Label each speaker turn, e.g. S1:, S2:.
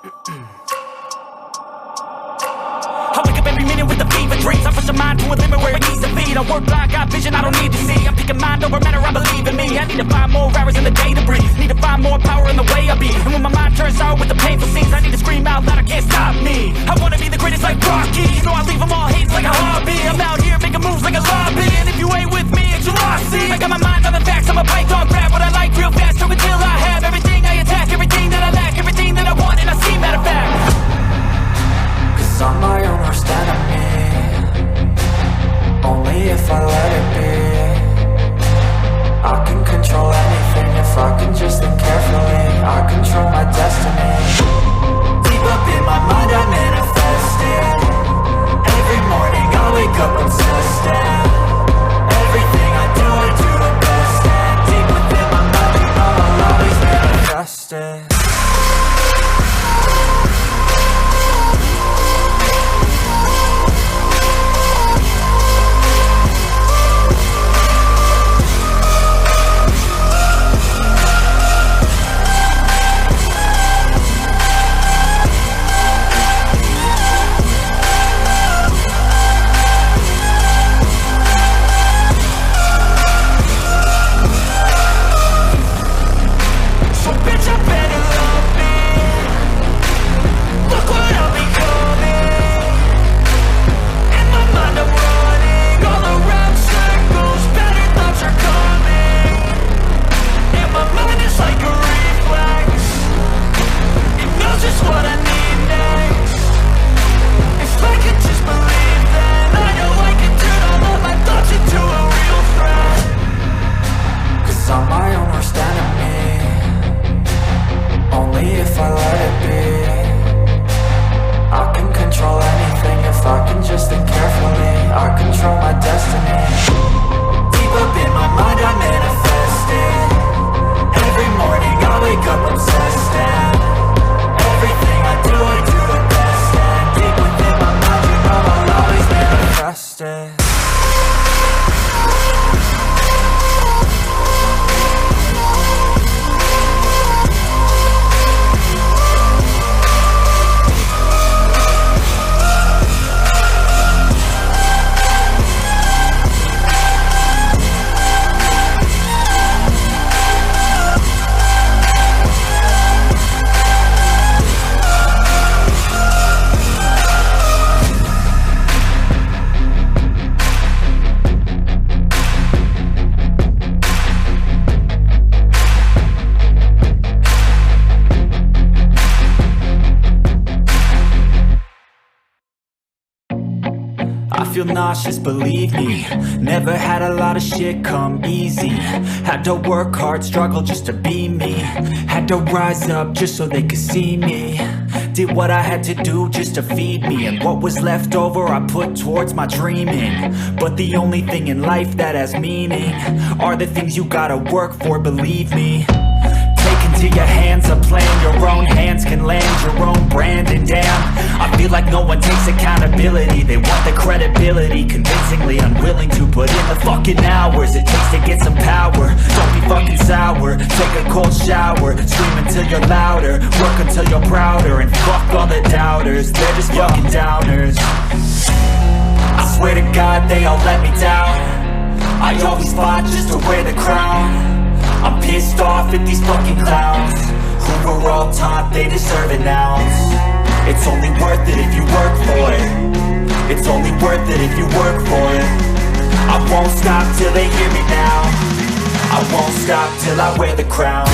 S1: I wake up every minute with the fever dreams. I push the mind to a limit where it needs to be. I work blind, got vision I don't need to see. I'm picking mind over matter, I believe in me. I need to find more hours in the day to breathe. Need to find more power in the way I be. And when my mind turns sour with the painful scenes, I need to scream out loud, I can't stop me. I wanna be the greatest like Rocky. You know I leave them all hating like a hobby. I'm out here making moves like a lobby. And if you ain't with me, it's your loss. See, I got my mind on the facts, I'm a python, grab what I like real fast. So until I have everything I attack, everything that I lack, everything that I want, and I see matter of fact.
S2: Cause I'm my own worst enemy. Only if I let it be. I can control anything if I can just think carefully. I control my destiny. Deep up in my mind I manifest it. Every morning I wake up obsessed. Everything I do the best. And deep within my mind you know I'll always manifest it.
S1: Feel nauseous, believe me. Never had a lot of shit come easy. Had to work hard, struggle just to be me. Had to rise up just so they could see me. Did what I had to do just to feed me. And what was left over I put towards my dreaming. But the only thing in life that has meaning are the things you gotta work for, believe me. Into your hands, a plan your own hands can land your own brand. And damn, I feel like no one takes accountability. They want the credibility, convincingly unwilling to put in the fucking hours it takes to get some power. Don't be fucking sour, take a cold shower. Scream until you're louder, work until you're prouder. And fuck all the doubters, they're just fucking downers. I swear to God they all let me down. I always fought just to wear the crown. I'm pissed off at these fucking clowns who were all taught they deserve an ounce. It's only worth it if you work for it. It's only worth it if you work for it. I won't stop till they hear me now. I won't stop till I wear the crown.